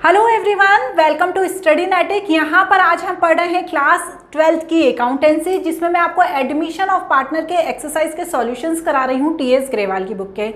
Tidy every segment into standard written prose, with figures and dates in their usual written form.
Hello everyone, welcome to Studynetic. यहाँ पर आज हम पढ़ रहे हैं क्लास 12th की अकाउंटेंसी, जिसमें मैं आपको एडमिशन ऑफ पार्टनर के एक्सरसाइज के सॉल्यूशंस करा रही हूँ टीएस ग्रेवाल की बुक के।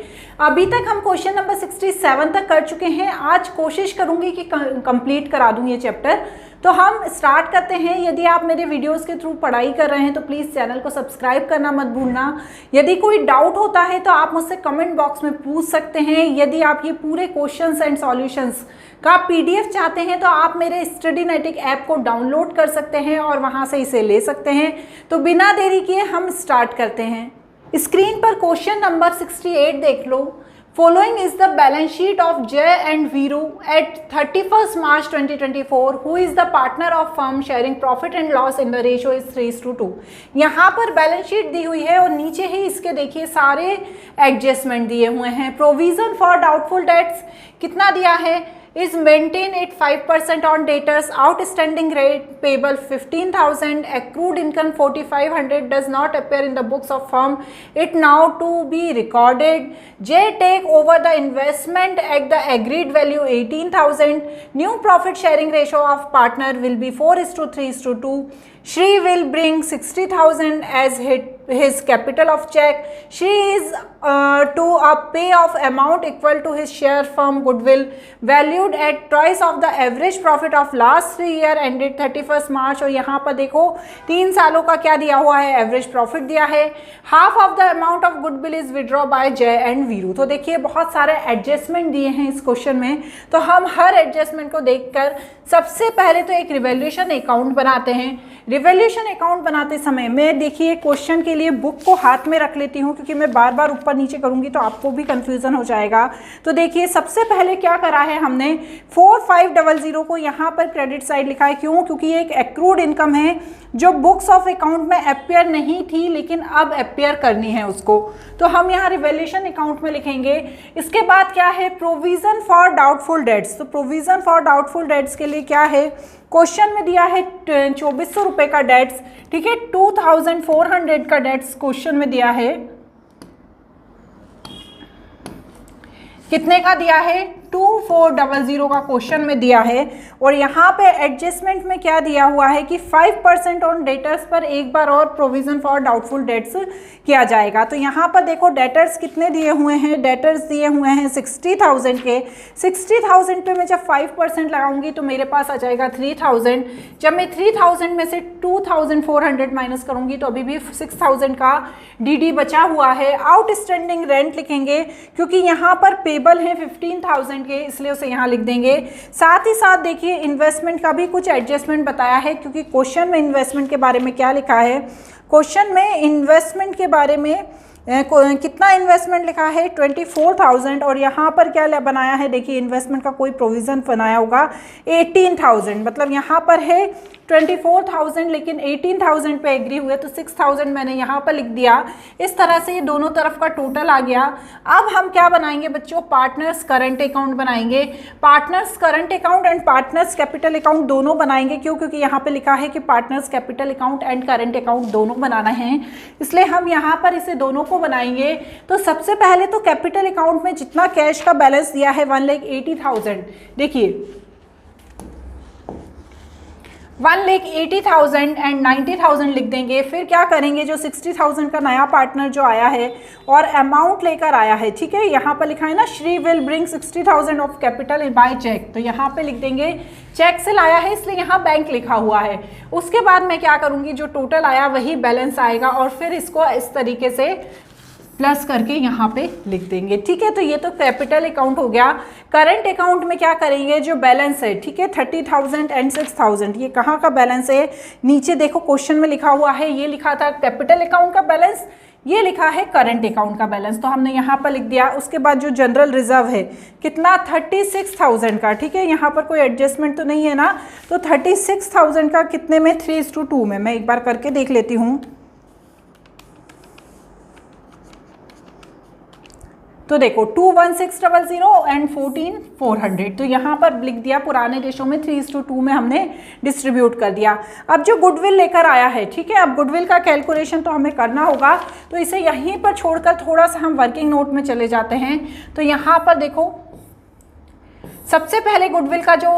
अभी तक हम क्वेश्चन नंबर 67 तक कर चुके हैं। आज कोशिश करूँगी कि कंप्लीट करा दूँ ये चैप्टर। तो हम स्टार्ट करते हैं। यदि आप मेरे वीडियोस के थ्रू पढ़ाई कर रहे हैं तो प्लीज़ चैनल को सब्सक्राइब करना मत भूलना। यदि कोई डाउट होता है तो आप मुझसे कमेंट बॉक्स में पूछ सकते हैं। यदि आप ये पूरे क्वेश्चंस एंड सॉल्यूशंस का पीडीएफ चाहते हैं तो आप मेरे स्टडीनेटिक ऐप को डाउनलोड कर सकते हैं और वहाँ से इसे ले सकते हैं। तो बिना देरी किए हम स्टार्ट करते हैं। स्क्रीन पर क्वेश्चन नंबर 68 देख लो। Following is the balance sheet of Jay and Viru at 31st March 2024. Who is the partner of firm sharing profit and loss in the ratio is 3:2। यहाँ पर बैलेंस शीट दी हुई है और नीचे ही इसके देखिए सारे एडजस्टमेंट दिए हुए हैं। प्रोविजन फॉर डाउटफुल डेट्स कितना दिया है? is maintain at 5% on debtors, outstanding rate payable 15,000, accrued income 4,500 does not appear in the books of firm, it now to be recorded. J take over the investment at the agreed value 18,000, new profit sharing ratio of partner will be 4:3:2. Shri will bring 60,000 as his capital of check. Shri is to a pay of amount equal to his share firm goodwill valued at twice of the average profit of last 3 year ended 31st March। और यहाँ पर देखो 3 सालों का क्या दिया हुआ है? एवरेज प्रॉफिट दिया है। Half of the amount of goodwill is withdraw by Jai and Veeru. तो देखिए बहुत सारे एडजस्टमेंट दिए हैं इस क्वेश्चन में। तो हम हर एडजस्टमेंट को देखकर सबसे पहले तो एक रिवैल्यूएशन अकाउंट बनाते हैं। रिवैल्यूएशन अकाउंट बनाते समय मैं देखिए क्वेश्चन के लिए बुक को हाथ में रख लेती हूँ, क्योंकि मैं बार बार ऊपर नीचे करूँगी तो आपको भी कन्फ्यूज़न हो जाएगा। तो देखिए सबसे पहले क्या करा है हमने, 4500 को यहाँ पर क्रेडिट साइड लिखा है। क्यों? क्योंकि ये एक एक्रूड इनकम है जो बुक्स ऑफ अकाउंट में अपेयर नहीं थी, लेकिन अब अपेयर करनी है उसको। तो हम यहाँ रिवैल्यूएशन अकाउंट में लिखेंगे। इसके बाद क्या है? Provision for doubtful debts. तो प्रोविज़न फॉर डाउटफुल डेट्स के लिए क्या है? क्वेश्चन में दिया है 2400 रुपये का डेट्स, ठीक है। 2400 का डेट्स क्वेश्चन में दिया है। कितने का दिया है? 2400 का क्वेश्चन में दिया है। और यहाँ पे एडजस्टमेंट में क्या दिया हुआ है कि 5% ऑन डेटर्स पर एक बार और प्रोविजन फॉर डाउटफुल डेट्स किया जाएगा। तो यहाँ पर देखो डेटर्स कितने दिए हुए हैं? डेटर्स दिए हुए हैं 60,000 के। 60,000 पे मैं जब 5% लगाऊंगी तो मेरे पास आ जाएगा 3,000। जब मैं 3,000 में से 2,400 माइनस करूंगी तो अभी भी 6,000 का डीडी बचा हुआ है। आउटस्टैंडिंग रेंट लिखेंगे क्योंकि यहाँ पर पेबल है 15,000 के, इसलिए उसे यहाँ लिख देंगे। साथ ही साथ देखिए इन्वेस्टमेंट का भी कुछ एडजस्टमेंट बताया है, क्योंकि क्वेश्चन में इन्वेस्टमेंट के बारे में क्या लिखा है? क्वेश्चन में इन्वेस्टमेंट के बारे में कितना इन्वेस्टमेंट लिखा है? 24,000। और यहाँ पर क्या बनाया है? देखिए इन्वेस्टमेंट का कोई प्रोविज़न बनाया होगा 18,000। मतलब यहाँ पर है 24,000 लेकिन 18,000 पे एग्री हुए तो 6,000 मैंने यहाँ पर लिख दिया। इस तरह से ये दोनों तरफ का टोटल आ गया। अब हम क्या बनाएंगे बच्चों? पार्टनर्स करंट अकाउंट बनाएंगे। Partners current account and partners capital account दोनों बनाएंगे। क्यों? क्योंकि यहाँ पे लिखा है कि partners capital account and current account दोनों बनाना है, इसलिए हम यहाँ पर इसे दोनों को बनाएंगे। तो सबसे पहले तो कैपिटल अकाउंट में जितना कैश का बैलेंस दिया है 1,80,000। देखिए 1,80,000 एंड 90,000 लिख देंगे। फिर क्या करेंगे? जो 60,000 का नया पार्टनर जो आया है और अमाउंट लेकर आया है, ठीक है, यहाँ पर लिखा है ना, Shree will bring 60,000 of capital by cheque. तो यहाँ पे लिख देंगे चेक से लाया है, इसलिए यहाँ बैंक लिखा हुआ है। उसके बाद मैं क्या करूँगी? जो टोटल आया वही बैलेंस आएगा और फिर इसको इस तरीके से प्लस करके यहाँ पे लिख देंगे, ठीक है। तो ये तो कैपिटल अकाउंट हो गया। करंट अकाउंट में क्या करेंगे? जो बैलेंस है, ठीक है, 30,000 एंड 6,000, ये कहाँ का बैलेंस है? नीचे देखो क्वेश्चन में लिखा हुआ है, ये लिखा था कैपिटल अकाउंट का बैलेंस, ये लिखा है करंट अकाउंट का बैलेंस, तो हमने यहाँ पर लिख दिया। उसके बाद जो जनरल रिजर्व है कितना? 36,000 का, ठीक है। यहाँ पर कोई एडजस्टमेंट तो नहीं है ना, तो 36,000 का कितने में? 3:2 में। मैं एक बार करके देख लेती हूँ। तो देखो 21600 एंड 14,400, तो यहाँ पर लिख दिया पुराने देशों में 3:2 में हमने डिस्ट्रीब्यूट कर दिया। अब जो गुडविल लेकर आया है, ठीक है, अब गुडविल का कैलकुलेशन तो हमें करना होगा, तो इसे यहीं पर छोड़कर थोड़ा सा हम वर्किंग नोट में चले जाते हैं। तो यहाँ पर देखो सबसे पहले गुडविल का जो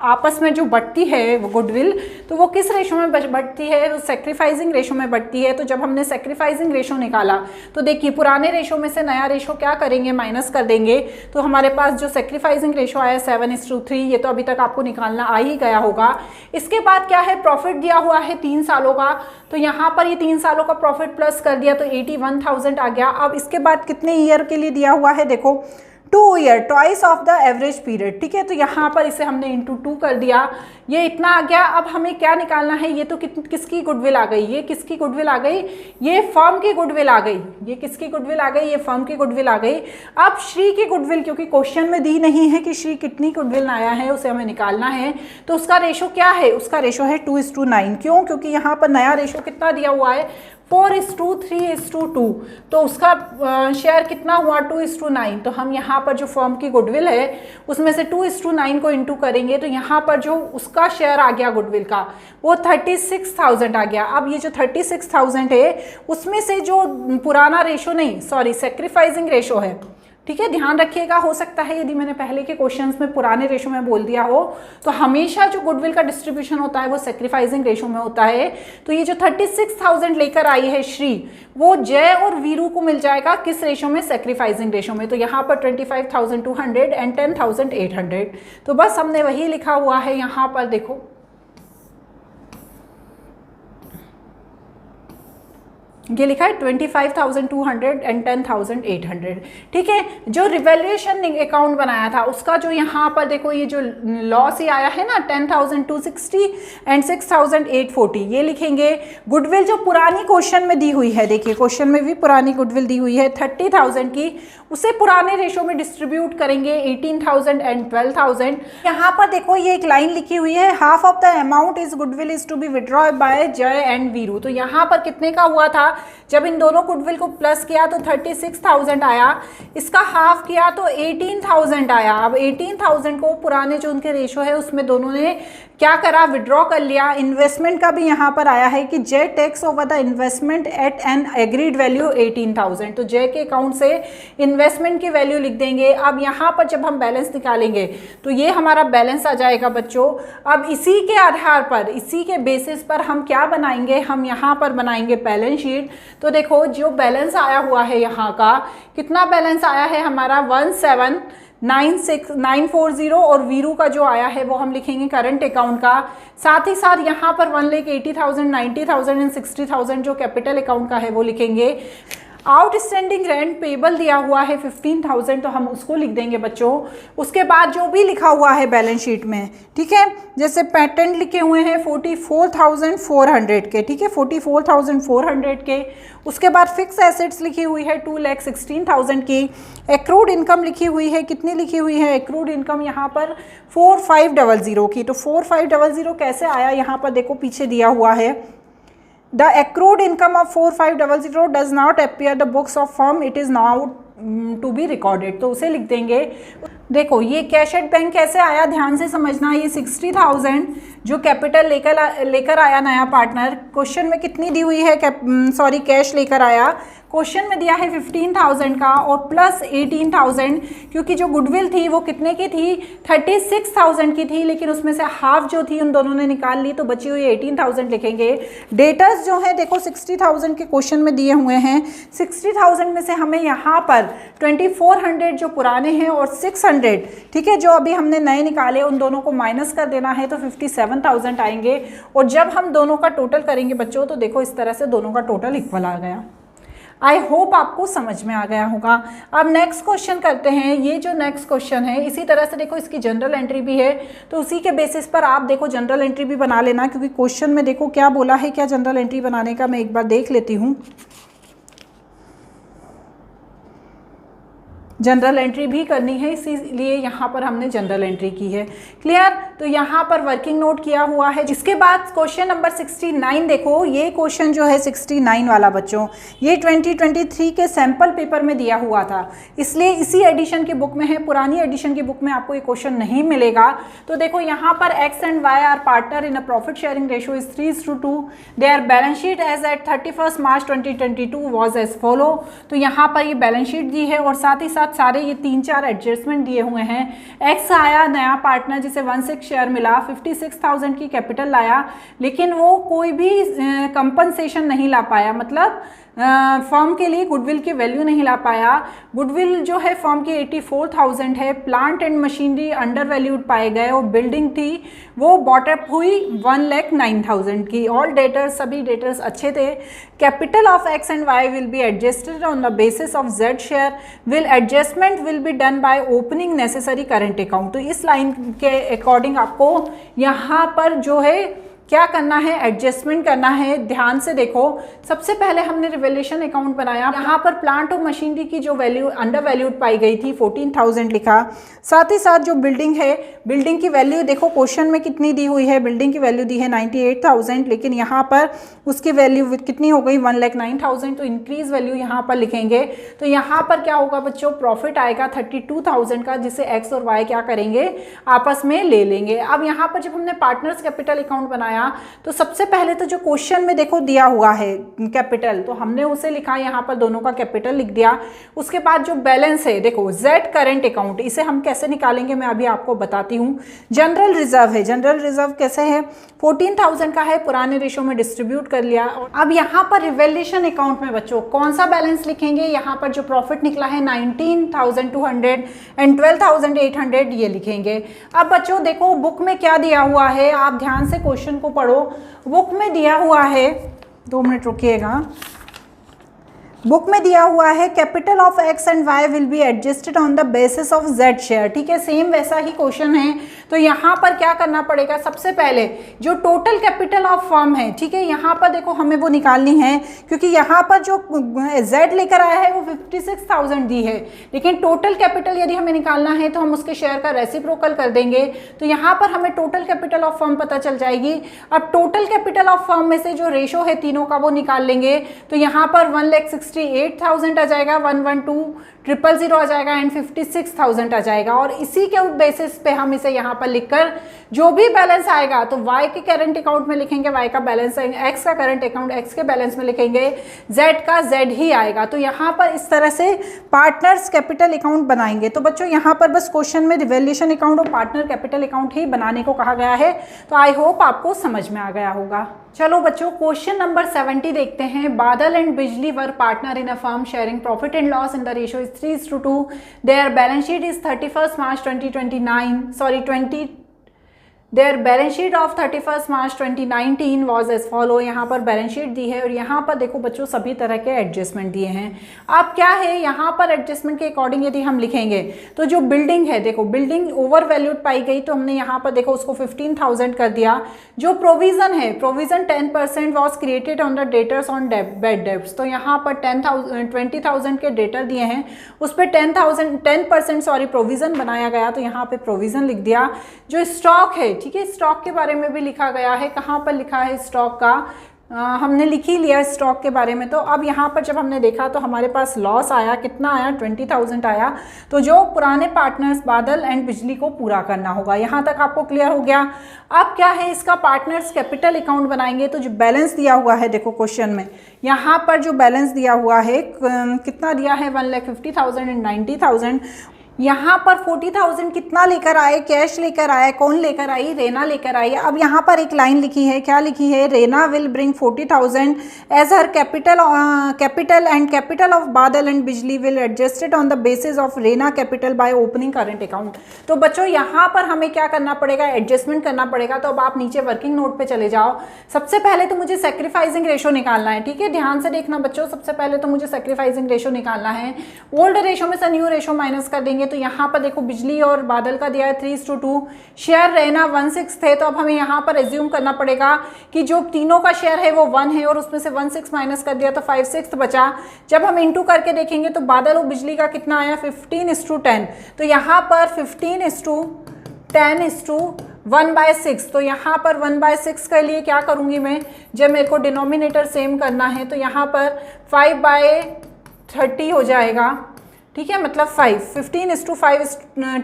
आपस में जो बढ़ती है वो गुडविल, तो वो किस रेशो में बढ़ती है, वो सेक्रीफाइसिंग रेशो में बढ़ती है। तो जब हमने सेक्रीफाइसिंग रेशो निकाला तो देखिए पुराने रेशो में से नया रेशो क्या करेंगे, माइनस कर देंगे। तो हमारे पास जो सेक्रीफाइसिंग रेशो आया 7:3, ये तो अभी तक आपको निकालना आ ही गया होगा। इसके बाद क्या है, प्रॉफिट दिया हुआ है 3 सालों का, तो यहाँ पर ये 3 सालों का प्रॉफिट प्लस कर दिया तो 81,000 आ गया। अब इसके बाद कितने ईयर के लिए दिया हुआ है, देखो 2 year, twice of the average period, ठीक है। तो यहाँ पर इसे हमने इंटू 2 कर दिया, ये इतना आ गया। अब हमें क्या निकालना है, ये तो किसकी गुडविल आ गई, ये किसकी गुडविल आ गई, ये फर्म की गुडविल आ गई। ये किसकी गुडविल आ गई, ये फर्म की गुडविल आ गई। अब श्री की गुडविल, क्योंकि क्वेश्चन में दी नहीं है कि श्री कितनी गुडविल आया है, उसे हमें निकालना है। तो उसका रेशो क्या है, उसका रेशो है 2:9। क्यों, क्योंकि यहाँ पर नया रेशो कितना दिया हुआ है, 4:3:2। तो उसका शेयर कितना हुआ, 2:9। तो हम यहाँ पर जो फर्म की गुडविल है उसमें से 2:9 को इंटू करेंगे तो यहाँ पर जो उसका शेयर आ गया गुडविल का वो 36,000 आ गया। अब ये जो 36,000 है उसमें से जो पुराना रेशो नहीं, सॉरी सेक्रीफाइसिंग रेशो है, ठीक है, ध्यान रखिएगा। हो सकता है यदि मैंने पहले के क्वेश्चंस में पुराने रेशो में बोल दिया हो, तो हमेशा जो गुडविल का डिस्ट्रीब्यूशन होता है वो सेक्रीफाइसिंग रेशो में होता है। तो ये जो 36,000 लेकर आई है श्री, वो जय और वीरू को मिल जाएगा किस रेशो में, सेक्रीफाइसिंग रेशो में। तो यहाँ पर 25,200 एंड 10,800। तो बस हमने वही लिखा हुआ है यहाँ पर, देखो ये लिखा है 25,200 एंड 10,800, ठीक है। जो रिवैल्यूएशन अकाउंट बनाया था उसका जो यहाँ पर देखो ये जो लॉस ही आया है ना 10,260 एंड 6,840, ये लिखेंगे। गुडविल जो पुरानी क्वेश्चन में दी हुई है, देखिए क्वेश्चन में भी पुरानी गुडविल दी हुई है 30,000 की, उसे पुराने रेशो में डिस्ट्रीब्यूट करेंगे 18,000 एंड 12,000। यहाँ पर देखो ये एक लाइन लिखी हुई है, half of the amount is goodwill is to be withdraw by Jai and Veeru. तो यहाँ पर कितने का हुआ था, जब इन दोनों गुडविल को प्लस किया तो 36,000 आया, इसका हाफ किया तो 18,000 आया। अब 18,000 को पुराने जो उनके रेशो है उसमें दोनों ने क्या करा, विड्रॉ कर लिया। इन्वेस्टमेंट का भी यहाँ पर आया है कि Jai takes over the investment at an agreed value 18,000। तो जय के अकाउंट से इन्वेस्टमेंट की वैल्यू लिख देंगे। अब यहाँ पर जब हम बैलेंस निकालेंगे तो ये हमारा बैलेंस आ जाएगा बच्चों। अब इसी के आधार पर, इसी के बेसिस पर हम क्या बनाएंगे, हम यहाँ पर बनाएंगे बैलेंस शीट। तो देखो जो बैलेंस आया हुआ है यहाँ का, कितना बैलेंस आया है हमारा 17,940, और वीरू का जो आया है वो हम लिखेंगे करंट अकाउंट का। साथ ही साथ यहाँ पर 1,80,000, 90,000 एंड 60,000 जो कैपिटल अकाउंट का है वो लिखेंगे। आउटस्टैंडिंग रेंट पेबल दिया हुआ है 15,000, तो हम उसको लिख देंगे बच्चों। उसके बाद जो भी लिखा हुआ है बैलेंस शीट में, ठीक है, जैसे पेटेंट लिखे हुए हैं 44,400 के, ठीक है, 44,400 के। उसके बाद फिक्स एसेट्स लिखी हुई है 2,16,000 की। एक्रूड इनकम लिखी हुई है, कितनी लिखी हुई है एक्रूड इनकम यहाँ पर 4,500 की। तो 4,500 कैसे आया, यहाँ पर देखो पीछे दिया हुआ है, The accrued income of 4,500 does not appear the books of firm, it is now to be recorded। तो उसे लिख देंगे। देखो ये कैश एट बैंक कैसे आया, ध्यान से समझना। ये 60,000 जो कैपिटल लेकर आया नया पार्टनर, क्वेश्चन में कितनी दी हुई है, सॉरी कैश लेकर आया, क्वेश्चन में दिया है 15,000 का और प्लस 18,000, क्योंकि जो गुडविल थी वो कितने की थी, 36,000 की थी, लेकिन उसमें से हाफ जो थी उन दोनों ने निकाल ली, तो बची हुई 18,000 लिखेंगे। डेटर्स जो है देखो 60,000 के क्वेश्चन में दिए हुए हैं, 60,000 में से हमें यहाँ पर 2,400 जो पुराने हैं और 600, ठीक है, जो अभी हमने नए निकाले, उन दोनों को माइनस कर देना है तो 57,000 आएंगे। और जब हम दोनों का टोटल करेंगे बच्चों तो देखो इस तरह से दोनों का टोटल इक्वल आ गया। आई होप आपको समझ में आ गया होगा। अब नेक्स्ट क्वेश्चन करते हैं। ये जो नेक्स्ट क्वेश्चन है इसी तरह से देखो इसकी जनरल एंट्री भी है, तो उसी के बेसिस पर आप देखो जनरल एंट्री भी बना लेना, क्योंकि क्वेश्चन में देखो क्या बोला है, क्या जनरल एंट्री बनाने का मैं एक बार देख लेती हूँ। जनरल एंट्री भी करनी है, इसीलिए यहाँ पर हमने जनरल एंट्री की है। क्लियर? तो यहाँ पर वर्किंग नोट किया हुआ है। इसके बाद क्वेश्चन नंबर 69 देखो, ये क्वेश्चन जो है 69 वाला बच्चों, ये 2023 के सैम्पल पेपर में दिया हुआ था, इसलिए इसी एडिशन की बुक में है, पुरानी एडिशन की बुक में आपको ये क्वेश्चन नहीं मिलेगा। तो देखो यहाँ पर X and Y are partner in a profit sharing ratio is 3:2। Their balance sheet as at 31 March 2022 was as follow. तो यहाँ पर ये बैलेंस शीट दी है और साथ ही साथ साथ सारे ये 3-4 एडजस्टमेंट दिए हुए हैं। एक्स आया नया पार्टनर जिसे 1/6 शेयर मिला, 56,000 की कैपिटल लाया, लेकिन वो कोई भी कंपनसेशन नहीं ला पाया, मतलब फर्म के लिए गुडविल की वैल्यू नहीं ला पाया। गुडविल जो है फर्म की 84,000 है। Plant and machinery under valued पाए गए और बिल्डिंग थी वो बॉटअप हुई 1,09,000 की। ऑल डेटर्स, सभी डेटर्स अच्छे थे। Capital of X and Y will be adjusted on the basis of Z share, will adjustment will be done by opening necessary current account. तो इस लाइन के अकॉर्डिंग आपको यहाँ पर जो है क्या करना है, एडजस्टमेंट करना है। ध्यान से देखो, सबसे पहले हमने रिवैल्यूएशन अकाउंट बनाया। यहाँ पर प्लांट और मशीनरी की जो वैल्यू अंडर वैल्यूड पाई गई थी 14,000 लिखा। साथ ही साथ जो बिल्डिंग है, बिल्डिंग की वैल्यू देखो क्वेश्चन में कितनी दी हुई है, बिल्डिंग की वैल्यू दी है 98,000, लेकिन यहाँ पर उसकी वैल्यू कितनी हो गई 1,09,000, तो इंक्रीज वैल्यू यहाँ पर लिखेंगे। तो यहाँ पर क्या होगा बच्चों, प्रॉफिट आएगा 32,000 का, जिसे एक्स और वाई क्या करेंगे, आपस में ले लेंगे। अब यहाँ पर जब हमने पार्टनर्स कैपिटल अकाउंट बनाया तो सबसे पहले तो जो क्वेश्चन में देखो दिया हुआ है कैपिटल, तो हमने उसे लिखा, यहाँ पर दोनों का कैपिटल लिख दिया। उसके बाद जो बैलेंस है देखो जेड करंट अकाउंट, इसे हम कैसे निकालेंगे मैं अभी आपको बताती हूँ। जनरल रिजर्व है, जनरल रिजर्व कैसे है, 14,000 का है, पुराने रेशो में डिस्ट्रीब्यूट कर लिया। अब यहाँ पर रिवैल्यूएशन अकाउंट में बच्चों कौन सा बैलेंस लिखेंगे, यहाँ पर जो प्रॉफिट निकला है 19,200 एंड 12,800 ये लिखेंगे। अब बच्चों देखो बुक में क्या दिया हुआ है, आप ध्यान से क्वेश्चन को पढ़ो। बुक में दिया हुआ है, 2 मिनट रुकिएगा, बुक में दिया हुआ है capital of X and Y will be adjusted on the basis of Z share. ठीक है, सेम वैसा ही क्वेश्चन है। तो यहाँ पर क्या करना पड़ेगा, सबसे पहले जो टोटल कैपिटल ऑफ फर्म है, ठीक है, यहाँ पर देखो हमें वो निकालनी है, क्योंकि यहाँ पर जो जेड लेकर आया है वो 56,000 दी है, लेकिन टोटल कैपिटल यदि हमें निकालना है तो हम उसके शेयर का रेसिप्रोकल कर देंगे। तो यहाँ पर हमें टोटल कैपिटल ऑफ फर्म पता चल जाएगी। अब टोटल कैपिटल ऑफ फर्म में से जो रेशो है तीनों का वो निकाल लेंगे। तो यहाँ पर 1,68,000 आ जाएगा, 112,000 आ जाएगा एंड 56,000 आ जाएगा। और इसी के बेसिस पे हम इसे यहाँ पर लिखकर जो भी बैलेंस आएगा तो y के करंट अकाउंट में लिखेंगे y का बैलेंस, x का करंट अकाउंट x के बैलेंस में लिखेंगे, z का z ही आएगा। तो यहाँ पर इस तरह से पार्टनर्स कैपिटल अकाउंट बनाएंगे। तो बच्चों यहाँ पर बस क्वेश्चन में रिवैल्यूएशन अकाउंट और पार्टनर कैपिटल अकाउंट ही बनाने को कहा गया है। तो आई होप आपको समझ में आ गया होगा। चलो बच्चों क्वेश्चन नंबर 70 देखते हैं। Badal and Bijli were partner in a firm sharing profit and loss in the ratio is 3:2। Their balance sheet is 31 March 2029 their balance sheet of 31 March 2019 was as follow. यहाँ पर बैलेंस शीट दी है और यहाँ पर देखो बच्चों सभी तरह के एडजस्टमेंट दिए हैं। अब क्या है यहाँ पर एडजस्टमेंट के अकॉर्डिंग यदि हम लिखेंगे तो जो बिल्डिंग है देखो, बिल्डिंग ओवर वैल्यूड पाई गई तो हमने यहाँ पर देखो उसको 15,000 कर दिया। जो प्रोविजन है, provision 10% was created on the debtors on bed debts. तो यहाँ पर 20,000 के डेटर दिए हैं, उस पर 10% प्रोविजन बनाया गया, तो यहाँ पे प्रोविजन लिख दिया। जो स्टॉक है, ठीक है, स्टॉक के बारे में भी लिखा गया है। कहाँ पर लिखा है स्टॉक का, हमने लिख ही लिया स्टॉक के बारे में। तो अब यहाँ पर जब हमने देखा तो हमारे पास लॉस आया, कितना आया 20,000 आया। तो जो पुराने पार्टनर्स बादल एंड बिजली को पूरा करना होगा। यहाँ तक आपको क्लियर हो गया। अब क्या है, इसका पार्टनर्स कैपिटल अकाउंट बनाएंगे। तो जो बैलेंस दिया हुआ है देखो क्वेश्चन में, यहाँ पर जो बैलेंस दिया हुआ है कितना दिया है 1,50,000 एंड 90,000। यहाँ पर 40,000 कितना लेकर आए, कैश लेकर आए, कौन लेकर आई, रेना लेकर आई। अब यहाँ पर एक लाइन लिखी है, क्या लिखी है, Reena will bring 40,000 as her capital and capital of Badal and Bijli will adjusted on the basis of Reena capital by opening current account. तो बच्चों यहाँ पर हमें क्या करना पड़ेगा, एडजस्टमेंट करना पड़ेगा। तो अब आप नीचे वर्किंग नोट पे चले जाओ। सबसे पहले तो मुझे सैक्रिफाइसिंग रेशो निकालना है, ठीक है, ध्यान से देखना बच्चों। सबसे पहले तो मुझे सैक्रिफाइसिंग रेशो निकालना है। ओल्ड रेशो में से न्यू रेशो माइनस कर देंगे। तो यहाँ पर देखो बिजली और बादल का दिया है 3:2, शेयर रहना 1/6 थे। तो अब हमें यहाँ पर एज्यूम करना पड़ेगा कि जो तीनों का शेयर है वो 1 है और उसमें से 1/6 माइनस कर दिया तो 5/6 बचा। जब हम इंटू करके देखेंगे तो बादल और बिजली का कितना आया 15:10। तो यहाँ पर 15:10:1/6। तो यहाँ पर 1/6 के लिए क्या करूँगी मैं, जब मेरे को डिनोमिनेटर सेम करना है तो यहाँ पर 5/30 हो जाएगा, ठीक है, मतलब 5, 15:5,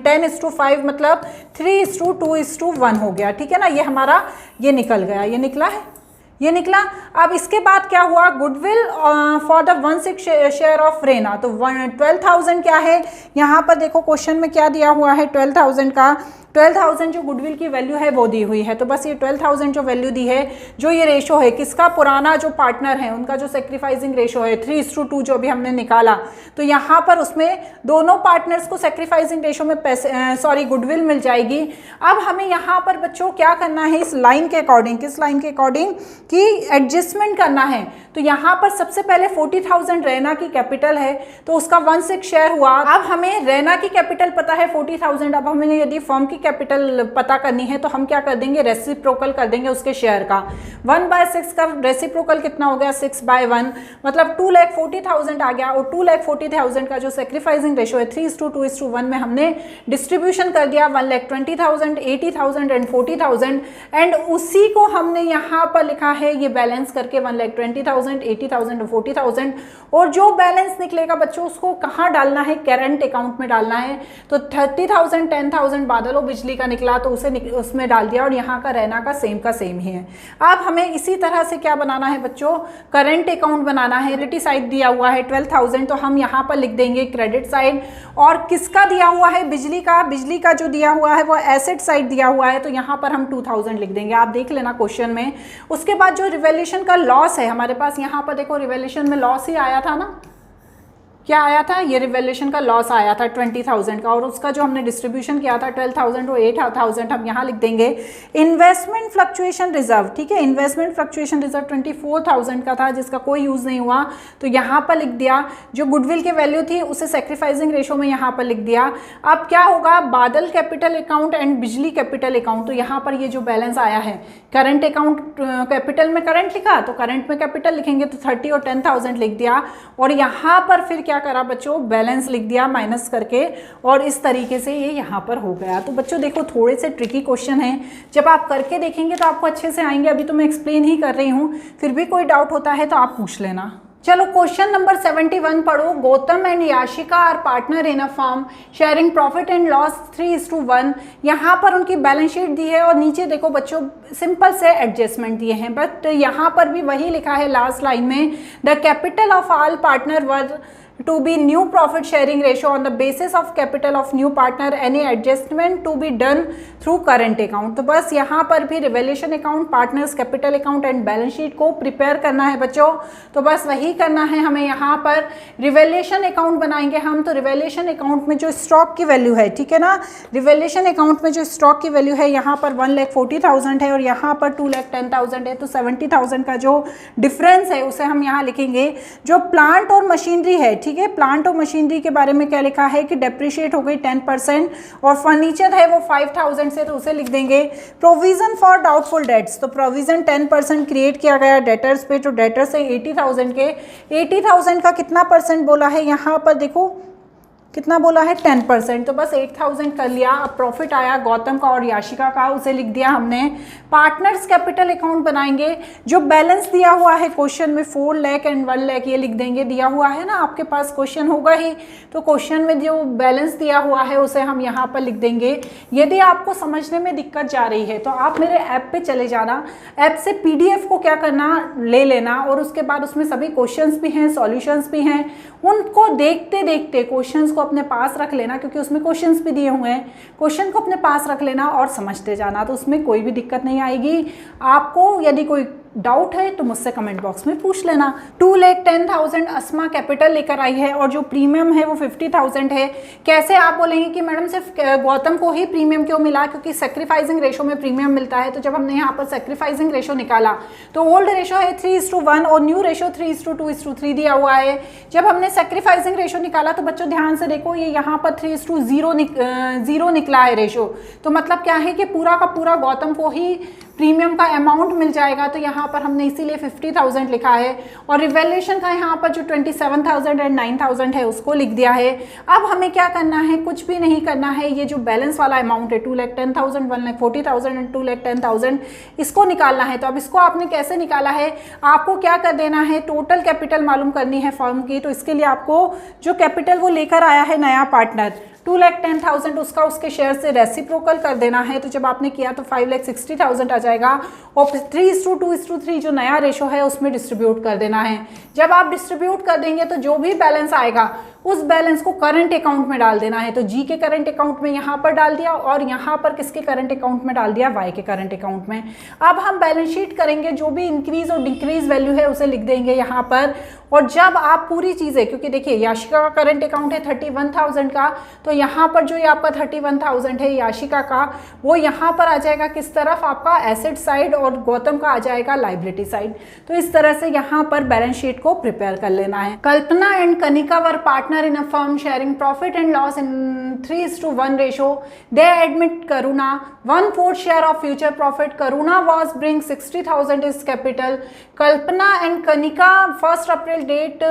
10:5 मतलब 3:2:1 हो गया, ठीक है ना। ये हमारा ये निकल गया, ये निकला है, ये निकला। अब इसके बाद क्या हुआ, goodwill for the 1/6 share of Reena, तो 12,000 क्या है यहाँ पर देखो क्वेश्चन में क्या दिया हुआ है, 12,000 का 12,000 जो गुडविल की वैल्यू है वो दी हुई है। तो बस ये 12,000 जो वैल्यू दी है, जो ये रेशो है किसका, पुराना जो पार्टनर है उनका जो सेक्रीफाइसिंग रेशो है 3:2 जो अभी हमने निकाला, तो यहाँ पर उसमें दोनों पार्टनर्स को सेक्रीफाइसिंग रेशो में पैसे गुडविल मिल जाएगी। अब हमें यहाँ पर बच्चों क्या करना है, इस लाइन के अकॉर्डिंग, किस लाइन के अकॉर्डिंग कि एडजस्टमेंट करना है। तो यहाँ पर सबसे पहले 40,000 रैना की कैपिटल है तो उसका 1/6 शेयर हुआ। अब हमें रैना की कैपिटल पता है 40,000, अब हमें यदि फर्म की कैपिटल पता करनी है तो हम क्या कर देंगे, रेसिप्रोकल कर देंगे उसके शेयर का। 1/6 का रेसिप्रोकल कितना हो गया, 6/1, मतलब 2,40,000 आ गया। और 2,40,000 का जो सेक्रीफाइसिंग रेशो है 3:2:1 में हमने डिस्ट्रीब्यूशन कर दिया, 1,20,000, 80,000 एंड 40,000, एंड उसी को हमने यहाँ पर लिखा है ये बैलेंस करके 1,20,000, 80,000 और 40,000। और जो बैलेंस निकलेगा बच्चों उसको कहाँ डालना है, करंट अकाउंट में डालना है। तो 30,000, 10,000 बादलों बिजली का निकला तो उसे उसमें डाल दिया, और यहाँ का रहना का सेम ही है। अब हमें इसी तरह से क्या बनाना है बच्चों, करंट अकाउंट बनाना है। क्रेडिट साइड दिया हुआ है 12,000, तो हम यहाँ पर लिख देंगे क्रेडिट साइड। और किसका दिया हुआ है, बिजली का जो दिया हुआ है वो एसेट साइड दिया हुआ है, तो यहाँ पर हम 2,000 लिख देंगे, आप देख लेना क्वेश्चन में। उसके बाद जो रिवैल्यूएशन का लॉस है हमारे पास, यहाँ पर देखो रिवैल्यूएशन में लॉस ही आया था ना, क्या आया था, ये रिवैल्यूएशन का लॉस आया था 20,000 का, और उसका जो हमने डिस्ट्रीब्यूशन किया था 12,000 और 8,000 हम यहाँ लिख देंगे। इन्वेस्टमेंट फ्लक्चुएशन रिजर्व, ठीक है, इन्वेस्टमेंट फ्लक्चुएशन रिजर्व 24,000 का था जिसका कोई यूज़ नहीं हुआ, तो यहाँ पर लिख दिया। जो गुडविल की वैल्यू थी उसे सेक्रीफाइसिंग रेशो में यहाँ पर लिख दिया। अब क्या होगा, बादल कैपिटल अकाउंट एंड बिजली कैपिटल अकाउंट, तो यहाँ पर ये जो बैलेंस आया है, करंट अकाउंट कैपिटल में करंट लिखा तो करंट में कैपिटल लिखेंगे, तो 30 और 10,000 लिख दिया। और यहाँ पर फिर क्या करा बच्चों, बैलेंस लिख दिया माइनस करके, और इस तरीके से ये यहाँ पर हो गया। तो बच्चों देखो थोड़े से ट्रिकी क्वेश्चन हैं, जब आप करके देखेंगे तो आपको अच्छे से आएंगे। अभी तो मैं एक्सप्लेन ही कर रही हूँ, फिर भी कोई डाउट होता है तो आप पूछ लेना। चलो क्वेश्चन नंबर 71 पढ़ो। Gautam and Yashika are partner in a firm sharing profit and loss 3:1। यहाँ पर उनकी बैलेंस शीट दी है और नीचे देखो बच्चों सिंपल से एडजस्टमेंट दिए हैं, बट यहाँ पर भी वही लिखा है लास्ट लाइन में, the capital of all partner were to be new profit sharing ratio on the basis of capital of new partner, any adjustment to be done through current account। तो बस यहाँ पर भी revaluation account, partners capital account and balance sheet को prepare करना है बच्चों। तो बस वही करना है हमें। यहाँ पर रिवैल्यूएशन अकाउंट बनाएंगे हम, तो रिवैल्यूएशन अकाउंट में जो स्टॉक की वैल्यू है, ठीक है ना, रिवैल्यूएशन अकाउंट में जो स्टॉक की वैल्यू है यहाँ पर 1,40,000 है और यहाँ पर 2,10,000 है, तो 70,000 का जो डिफरेंस है उसे हम यहाँ लिखेंगे। जो प्लांट और मशीनरी है, ठीक है, प्लांट और मशीनरी के बारे में क्या लिखा है कि डेप्रिशिएट हो गई 10%, और फर्नीचर है वो 5,000 से, तो उसे लिख देंगे। प्रोविजन फॉर डाउटफुल डेट्स, तो प्रोविजन 10% क्रिएट किया गया डेटर्स पे, तो डेटर्स है 80,000 के, 80,000 का कितना परसेंट बोला है यहाँ पर देखो, कितना बोला है 10%, तो बस 8,000 कर लिया। अब प्रॉफिट आया गौतम का और याशिका का, उसे लिख दिया हमने। पार्टनर्स कैपिटल अकाउंट बनाएंगे, जो बैलेंस दिया हुआ है क्वेश्चन में 4 लाख एंड 1 लाख ये लिख देंगे, दिया हुआ है ना आपके पास, क्वेश्चन होगा ही, तो क्वेश्चन में जो बैलेंस दिया हुआ है उसे हम यहाँ पर लिख देंगे। यदि आपको समझने में दिक्कत जा रही है तो आप मेरे ऐप पे चले जाना, ऐप से PDF को क्या करना, ले लेना, और उसके बाद उसमें सभी क्वेश्चंस भी हैं, सॉल्यूशंस भी हैं, उनको देखते देखते क्वेश्चंस अपने पास रख लेना, क्योंकि उसमें क्वेश्चंस भी दिए हुए हैं, क्वेश्चन को अपने पास रख लेना और समझते जाना, तो उसमें कोई भी दिक्कत नहीं आएगी। आपको यदि कोई डाउट है तो मुझसे कमेंट बॉक्स में पूछ लेना। 2,10,000 अस्मा कैपिटल लेकर आई है और जो प्रीमियम है वो 50,000 है। कैसे आप बोलेंगे कि मैडम सिर्फ गौतम को ही प्रीमियम क्यों मिला, क्योंकि सेक्रीफाइसिंग रेशो में प्रीमियम मिलता है। तो जब हमने यहाँ पर सेक्रीफाइसिंग रेशो निकाला तो ओल्ड रेशो है 3:1 और न्यू रेशो 3:2:3 दिया हुआ है। जब हमने सेक्रीफाइसिंग रेशो निकाला तो बच्चों ध्यान से देखो, ये यहाँ पर 3:0 निकला है रेशो, तो मतलब क्या है कि पूरा का पूरा गौतम को ही प्रीमियम का अमाउंट मिल जाएगा, तो यहाँ पर हमने इसीलिए 50,000 लिखा है। और रिवैल्यूएशन का यहाँ पर जो 27,000 एंड 9,000 है उसको लिख दिया है। अब हमें क्या करना है, कुछ भी नहीं करना है, ये जो बैलेंस वाला अमाउंट है 2,10,000, 1,40,000 एंड 2,10,000 इसको निकालना है। तो अब इसको आपने कैसे निकाला है, आपको क्या कर देना है, टोटल कैपिटल मालूम करनी है फर्म की। तो इसके लिए आपको जो कैपिटल वो लेकर आया है नया पार्टनर, 2,10,000 उसका उसके शेयर से रेसिप्रोकल कर देना है। तो जब आपने किया तो 5,60,000 आ जाएगा और 3:2:3 जो नया रेशो है उसमें डिस्ट्रीब्यूट कर देना है। जब आप डिस्ट्रीब्यूट कर देंगे तो जो भी बैलेंस आएगा उस बैलेंस को करंट अकाउंट में डाल देना है। तो जी के करंट अकाउंट में यहाँ पर डाल दिया और यहाँ पर किसके करंट अकाउंट में डाल दिया, वाई के करंट अकाउंट में। अब हम बैलेंस शीट करेंगे, जो भी इंक्रीज और डिक्रीज वैल्यू है उसे लिख देंगे यहाँ पर। और जब आप पूरी चीज़ें, क्योंकि देखिए याशिका का करंट अकाउंट है 31,000 का, तो यहाँ पर जो ये आपका 31,000 है याशिका का, वो यहाँ पर आ जाएगा किस तरफ, आपका एसेट साइड, और गौतम का आ जाएगा लाइबिलिटी साइड। तो इस तरह से यहाँ पर बैलेंस शीट को प्रिपेयर कर लेना है। Kalpana and Kanika were partner in a firm sharing profit and loss in 3:1 ratio. They admit Karuna 1/4 share of future profit. Karuna was bring 60,000 is capital. Kalpana and Kanika 1st April date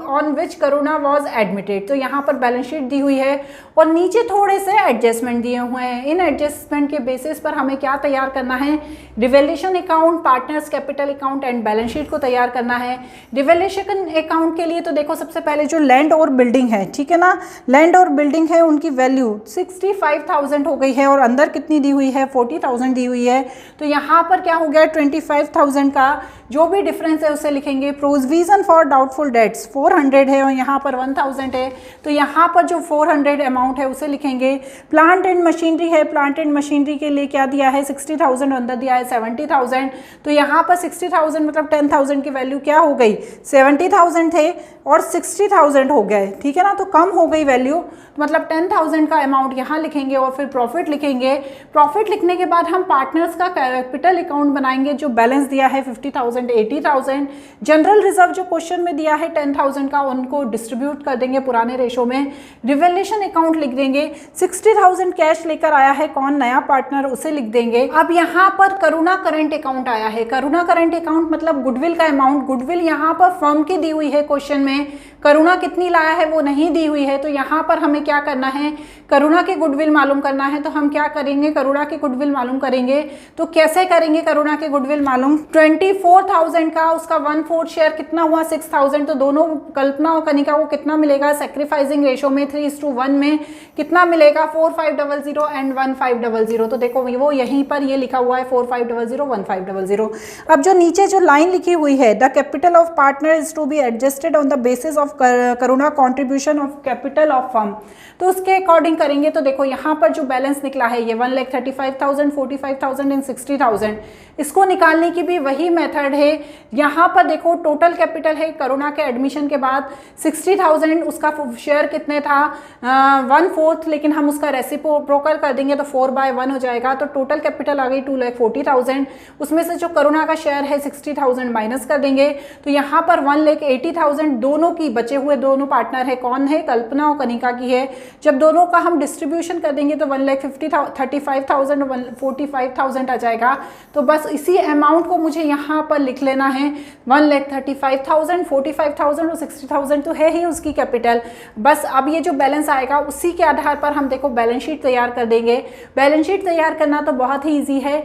on which Karuna was admitted. तो यहाँ पर balance sheet दी हुई है और नीचे थोड़े से adjustment दिए हुए हैं। इन एडजस्टमेंट के बेसिस पर हमें क्या तैयार करना है, revaluation account, partners capital account and balance sheet को तैयार करना है। रिवेल्यूशन अकाउंट के लिए तो देखो सबसे पहले जो लैंड और बिल्डिंग है, ठीक है ना, लैंड और बिल्डिंग है उनकी वैल्यू 65,000 हो गई है और अंदर कितनी दी हुई है, 40,000 दी हुई है। तो यहाँ पर क्या हो गया, 25,000 का जो भी डिफरेंस है उसे लिखेंगे। प्रोविजन फॉर डाउटफुल डेट्स 400 है और यहाँ पर 1,000 है, तो यहाँ पर जो 400 अमाउंट है उसे लिखेंगे। प्लांट एंड मशीनरी है, प्लांट एंड मशीनरी के लिए क्या दिया है, 60,000, अंदर दिया है 70,000, तो यहाँ पर 60,000 मतलब 10,000 की वैल्यू क्या हो गई, 70,000 थे और 60,000 हो गए, ठीक है ना, तो कम हो गई वैल्यू, तो मतलब 10,000 का अमाउंट यहाँ लिखेंगे और फिर प्रॉफिट लिखेंगे। प्रॉफिट लिखने के बाद हम पार्टनर्स का कैपिटल अकाउंट बनाएंगे, जो बैलेंस दिया है 50,000, 80,000। जनरल रिजर्व जो क्वेश्चन में दिया है 10,000 का, उनको डिस्ट्रीब्यूट कर देंगे पुराने रेशो में। रिवेल्यूशन अकाउंट लिख देंगे। 60,000 कैश लेकर आया है कौन, नया पार्टनर, उसे लिख देंगे। अब यहाँ पर करुणा करंट अकाउंट आया है। करुणा करंट अकाउंट मतलब गुडविल का अमाउंट, गुडविल यहाँ पर फर्म की दी हुई है क्वेश्चन में, करुणा कितनी लाया है वो नहीं दी हुई है, तो यहाँ पर हमें क्या करना है, करुणा के गुडविल मालूम करना है। तो हम क्या करेंगे, करुणा के गुडविल मालूम करेंगे। तो कैसे करेंगे करुणा के गुडविल मालूम, 24,000 का उसका 1/4 शेयर कितना हुआ, 6,000, तो दोनों कल्पना और कनिका को कितना मिलेगा, सैक्रिफाइसिंग रेशो में 3:1 में कितना मिलेगा, 4,500 एंड 1,500। तो देखो वो यहीं पर ये लिखा हुआ है 4,500, 1,500। अब जो नीचे जो लाइन लिखी हुई है, the capital of partner is to be adjusted on the basis of Karuna contribution of capital of firm, तो उसके अकॉर्डिंग करेंगे। तो देखो यहाँ पर जो बैलेंस निकला है ये 1,35,000, 45,000 एंड 60,000, इसको निकालने की भी वही मेथड है। यहाँ पर देखो टोटल कैपिटल है करुणा के एडमिशन के बाद 60,000, उसका शेयर कितने था 1/4, लेकिन हम उसका रेसिप्रोकल कर देंगे तो 4/1 हो जाएगा, तो टोटल कैपिटल आ गई 2,40,000। उसमें से जो करुणा का शेयर है 60,000 माइनस कर देंगे, तो यहाँ पर 1,80,000 दोनों की, बचे हुए दोनों पार्टनर है कौन है, कल्पना और कनिका की है। जब दोनों का हम डिस्ट्रीब्यूशन कर देंगे तो 1,35,000 और 45,000 आ जाएगा। तो बस इसी अमाउंट को मुझे यहाँ पर लिख लेना है, 1,35,000, 45,000 और 60,000 तो है ही उसकी कैपिटल। बस अब ये जो बैलेंस आएगा उसी के आधार पर हम देखो बैलेंस शीट तैयार कर देंगे। बैलेंस शीट तैयार करना तो बहुत ही ईजी है,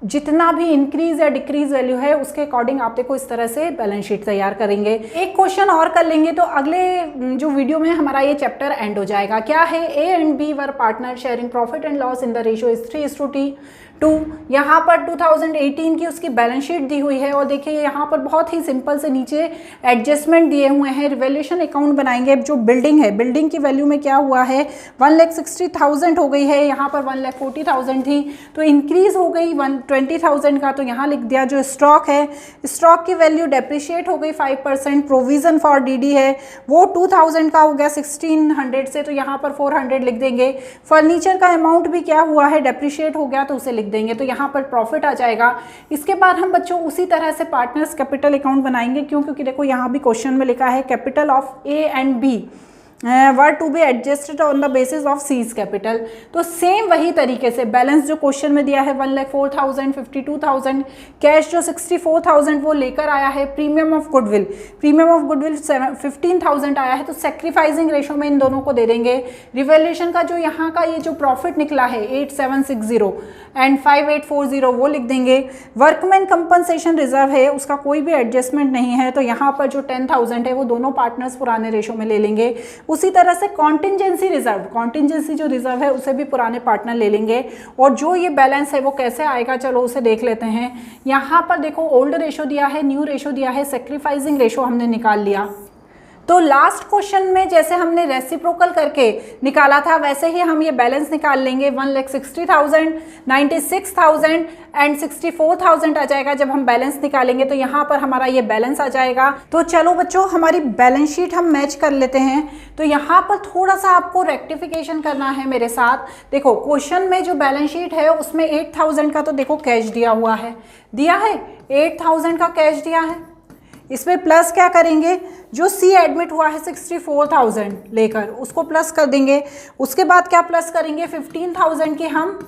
जितना भी इंक्रीज या डिक्रीज वैल्यू है उसके अकॉर्डिंग आप देखो इस तरह से बैलेंस शीट तैयार करेंगे। एक क्वेश्चन और कर लेंगे तो अगले जो वीडियो में हमारा ये चैप्टर एंड हो जाएगा। क्या है, A and B were partner sharing profit and loss in the ratio is 3:2। यहाँ पर 2018 की उसकी बैलेंस शीट दी हुई है और देखिए यहाँ पर बहुत ही सिंपल से नीचे एडजस्टमेंट दिए हुए हैं। रिवेल्यूशन अकाउंट बनाएंगे। जो बिल्डिंग है, बिल्डिंग की वैल्यू में क्या हुआ है, 1,60,000 हो गई है, यहाँ पर 1,40,000 थी, तो इंक्रीज हो गई 120,000 का, तो यहाँ लिख दिया। जो स्टॉक है, स्टॉक की वैल्यू डेप्रिशिएट हो गई 5%। प्रोविजन फॉर डीडी है वो 2,000 का हो गया 1,600 से, तो यहाँ पर 400 लिख देंगे। फर्नीचर का अमाउंट भी क्या हुआ है, डेप्रिशिएट हो गया, तो उसे लिख देंगे, तो यहाँ पर प्रॉफिट आ जाएगा। इसके बाद हम बच्चों उसी तरह से पार्टनर्स कैपिटल अकाउंट बनाएंगे, क्योंकि देखो यहाँ भी क्वेश्चन में लिखा है capital of A and B were to be adjusted on the basis of C's capital. तो सेम वही तरीके से बैलेंस जो क्वेश्चन में दिया है 1,04,000, 52,000, कैश जो 64,000 वो लेकर आया है। Premium of goodwill, premium of goodwill 15,000 आया है, तो सेक्रीफाइसिंग रेशो में इन दोनों को दे देंगे। रिवेल्यूशन का जो यहाँ का ये जो प्रॉफिट निकला है 8,760 एंड 5,840 वो लिख देंगे। वर्कमैन कंपनसेशन रिजर्व है, उसका कोई भी एडजस्टमेंट नहीं है, तो यहाँ पर जो 10,000 है वो दोनों पार्टनर्स पुराने रेशो में ले लेंगे। उसी तरह से कॉन्टिंजेंसी जो रिजर्व है उसे भी पुराने पार्टनर ले लेंगे। और जो ये बैलेंस है वो कैसे आएगा, चलो उसे देख लेते हैं। यहाँ पर देखो ओल्ड रेशो दिया है, न्यू रेशो दिया है, सेक्रीफाइसिंग रेशो हमने निकाल लिया। तो लास्ट क्वेश्चन में जैसे हमने रेसिप्रोकल करके निकाला था वैसे ही हम ये बैलेंस निकाल लेंगे। 1,60,000, 96,000 एंड 64,000 आ जाएगा। जब हम बैलेंस निकालेंगे तो यहाँ पर हमारा ये बैलेंस आ जाएगा। तो चलो बच्चों हमारी बैलेंस शीट हम मैच कर लेते हैं। तो यहाँ पर थोड़ा सा आपको रेक्टिफिकेशन करना है मेरे साथ। देखो क्वेश्चन में जो बैलेंस शीट है उसमें 8,000 का तो देखो कैश दिया हुआ है, 8,000 का कैश दिया है। इसमें प्लस क्या करेंगे, जो सी एडमिट हुआ है 64,000 लेकर उसको प्लस कर देंगे। उसके बाद क्या प्लस करेंगे, 15,000 की हम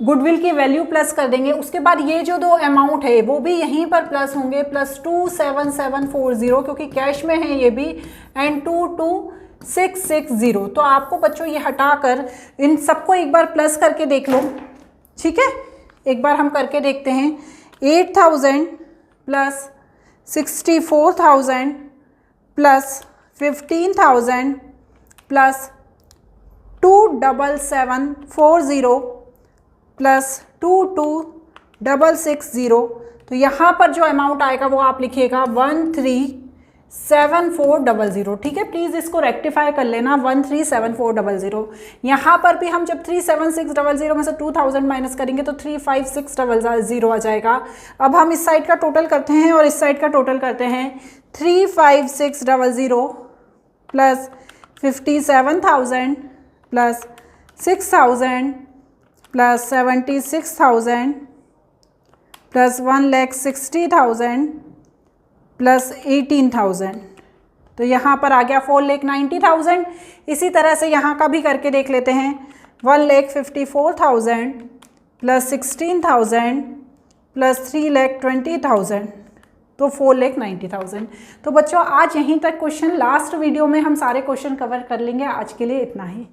गुडविल की वैल्यू प्लस कर देंगे। उसके बाद ये जो दो अमाउंट है वो भी यहीं पर प्लस होंगे, +27740 क्योंकि कैश में है ये भी, एंड 22,660। तो आपको बच्चों ये हटाकर इन सबको एक बार प्लस करके देख लो, ठीक है। एक बार हम करके देखते हैं। 8,000 प्लस 64,000 प्लस 15,000 प्लस 27740 प्लस 22,660। तो यहाँ पर जो अमाउंट आएगा वो आप लिखिएगा 137400, ठीक है। प्लीज़ इसको रेक्टिफाई कर लेना, 137400। यहाँ पर भी हम जब 37600 में से 2000 माइनस करेंगे तो 35600 आ जाएगा। अब हम इस साइड का टोटल करते हैं और इस साइड का टोटल करते हैं। 35600 plus 57,000 plus 6,000 plus 76,000 plus 1,60,000 plus 18,000। तो यहाँ पर आ गया 4,90,000। इसी तरह से यहाँ का भी करके देख लेते हैं। 1,54,000 प्लस 16,000 प्लस 3,20,000, तो 4,90,000। तो बच्चों आज यहीं तक क्वेश्चन, लास्ट वीडियो में हम सारे क्वेश्चन कवर कर लेंगे। आज के लिए इतना ही।